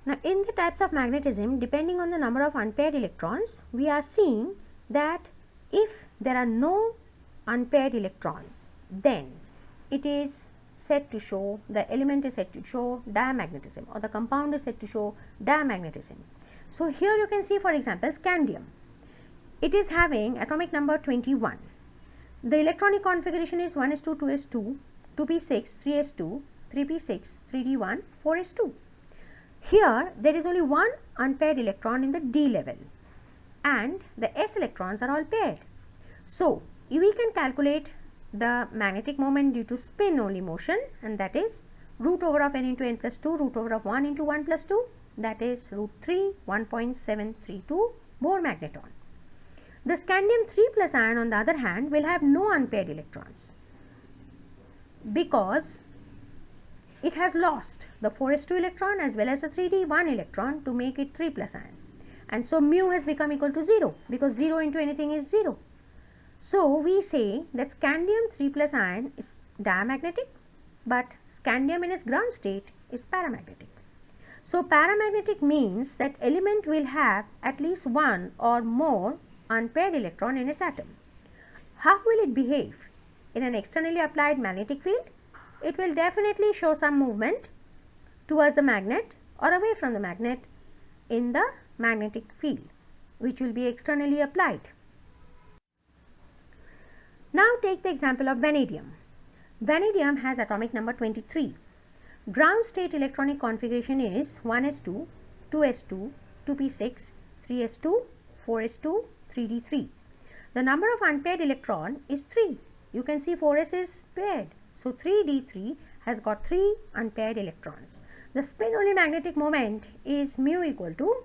Now, in the types of magnetism, depending on the number of unpaired electrons, we are seeing that if there are no unpaired electrons, then it is said to show, the element is said to show diamagnetism, or the compound is said to show diamagnetism. So, here you can see, for example, scandium. It is having atomic number 21. The electronic configuration is 1s2, 2s2, 2p6, 3s2, 3p6, 3d1, 4s2. Here there is only one unpaired electron in the d level and the s electrons are all paired. So, we can calculate the magnetic moment due to spin only motion, and that is root over of n into n plus 2 root over of 1 into 1 plus 2, that is root 3 1.732 Bohr magneton. The scandium 3 plus ion on the other hand will have no unpaired electrons because it has lost the 4s2 electron as well as the 3d1 electron to make it 3 plus ion, and so mu has become equal to 0 because 0 into anything is 0. So, we say that scandium 3 plus ion is diamagnetic, but scandium in its ground state is paramagnetic. So, paramagnetic means that element will have at least one or more unpaired electron in its atom. How will it behave? In an externally applied magnetic field, it will definitely show some movement towards the magnet or away from the magnet in the magnetic field, which will be externally applied. Now, take the example of vanadium. Vanadium has atomic number 23. Ground state electronic configuration is 1s2, 2s2, 2p6, 3s2, 4s2, 3d3. The number of unpaired electron is 3. You can see 4s is paired. So, 3d3 has got 3 unpaired electrons. The spin only magnetic moment is mu equal to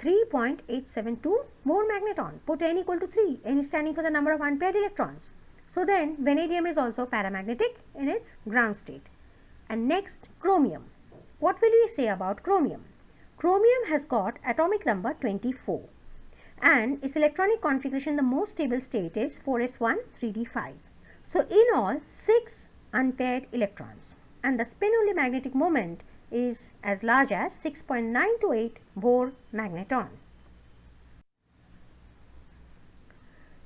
3.872 Bohr magneton. Put n equal to 3, n is standing for the number of unpaired electrons. So, then vanadium is also paramagnetic in its ground state. And next, chromium. What will we say about chromium? Chromium has got atomic number 24 and its electronic configuration, the most stable state is 4s1 3d5. So, in all 6 unpaired electrons, and the spin only magnetic moment is as large as 6.928 Bohr magneton.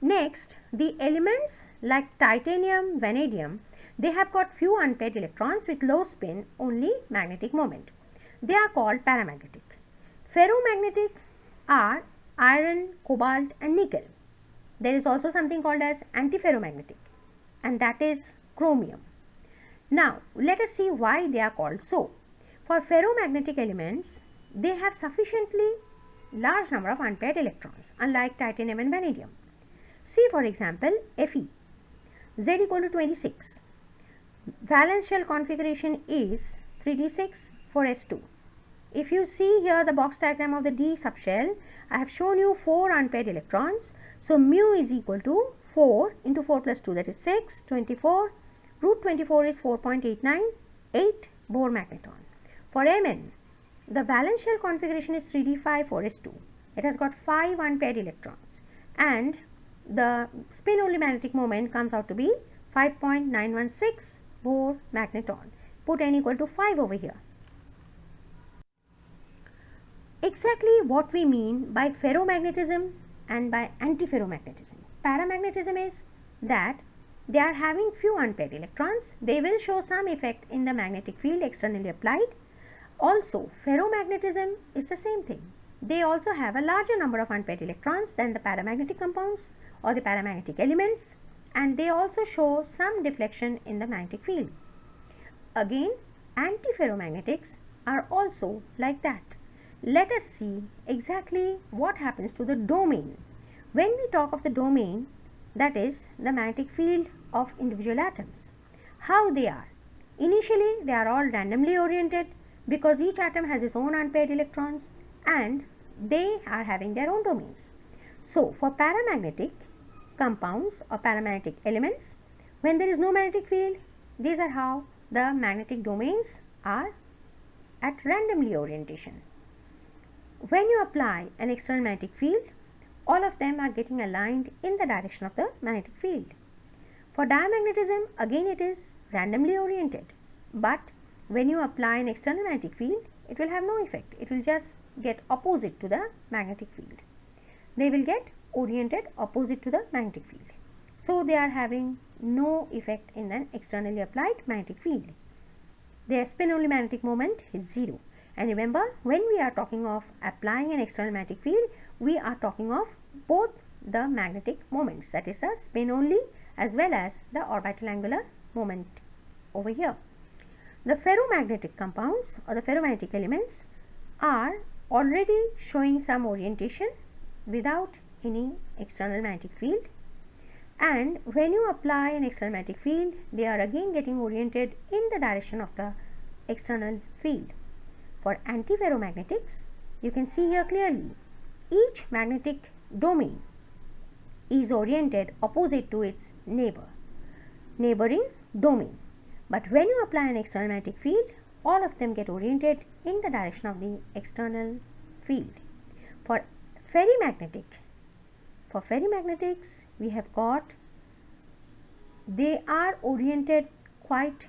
Next, the elements like titanium, vanadium, they have got few unpaired electrons with low spin only magnetic moment. They are called paramagnetic. Ferromagnetic are iron, cobalt and nickel. There is also something called as antiferromagnetic, and that is chromium. Now, let us see why they are called so. For ferromagnetic elements, they have sufficiently large number of unpaired electrons, unlike titanium and vanadium. See, for example, Fe, Z equal to 26. Valence shell configuration is 3d6 4s2. If you see here the box diagram of the d subshell, I have shown you 4 unpaired electrons. So, mu is equal to 4 into 4 plus 2, that is 6, 24. Root 24 is 4.89, 8 Bohr magneton. For Mn, the valence shell configuration is 3d5 4s2. It has got 5 unpaired electrons and the spin only magnetic moment comes out to be 5.916 Bohr magneton. Put n equal to 5 over here. Exactly what we mean by ferromagnetism and by antiferromagnetism. Paramagnetism is that they are having few unpaired electrons. They will show some effect in the magnetic field externally applied. Also, ferromagnetism is the same thing. They also have a larger number of unpaired electrons than the paramagnetic compounds or the paramagnetic elements, and they also show some deflection in the magnetic field. Again, antiferromagnetics are also like that. Let us see exactly what happens to the domain. When we talk of the domain, that is the magnetic field of individual atoms, how they are. Initially, they are all randomly oriented because each atom has its own unpaired electrons and they are having their own domains. So, for paramagnetic compounds or paramagnetic elements, when there is no magnetic field, these are how the magnetic domains are at randomly orientation. When you apply an external magnetic field, all of them are getting aligned in the direction of the magnetic field. For diamagnetism, again it is randomly oriented, but when you apply an external magnetic field, it will have no effect. It will just get opposite to the magnetic field. They will get oriented opposite to the magnetic field. So they are having no effect in an externally applied magnetic field. Their spin only magnetic moment is 0. And remember, when we are talking of applying an external magnetic field, we are talking of both the magnetic moments, that is the spin only as well as the orbital angular moment over here. The ferromagnetic compounds or the ferromagnetic elements are already showing some orientation without any external magnetic field, and when you apply an external magnetic field, they are again getting oriented in the direction of the external field. For antiferromagnetics, you can see here clearly, each magnetic domain is oriented opposite to its neighboring domain. But when you apply an external magnetic field, all of them get oriented in the direction of the external field. For ferromagnetics, we have got, they are oriented quite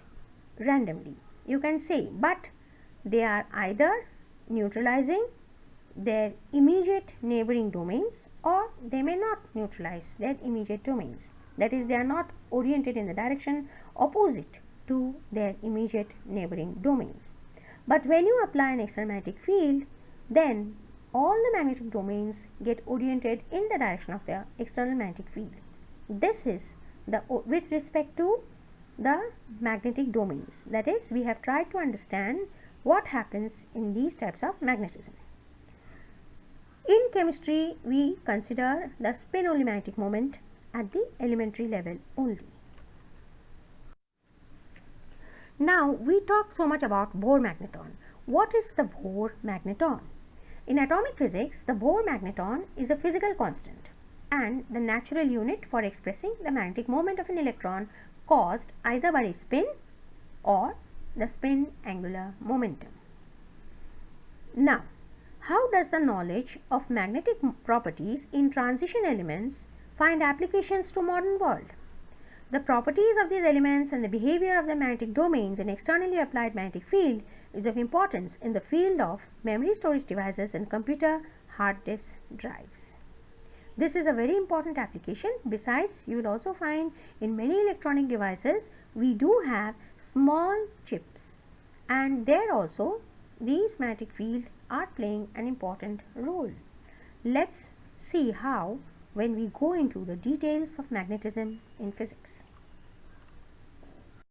randomly, you can say, but they are either neutralizing their immediate neighboring domains, or they may not neutralize their immediate domains. That is, they are not oriented in the direction opposite to their immediate neighboring domains. But when you apply an external magnetic field, then all the magnetic domains get oriented in the direction of their external magnetic field. This is with respect to the magnetic domains. That is, we have tried to understand what happens in these types of magnetism. In chemistry, we consider the spin only magnetic moment at the elementary level only. Now we talk so much about Bohr magneton. What is the Bohr magneton? In atomic physics, the Bohr magneton is a physical constant and the natural unit for expressing the magnetic moment of an electron caused either by a spin or the spin angular momentum. Now, how does the knowledge of magnetic properties in transition elements find applications to modern world? The properties of these elements and the behavior of the magnetic domains in externally applied magnetic field is of importance in the field of memory storage devices and computer hard disk drives. This is a very important application. Besides, you will also find in many electronic devices we do have small chips, and there also these magnetic fields are playing an important role. Let's see how when we go into the details of magnetism in physics.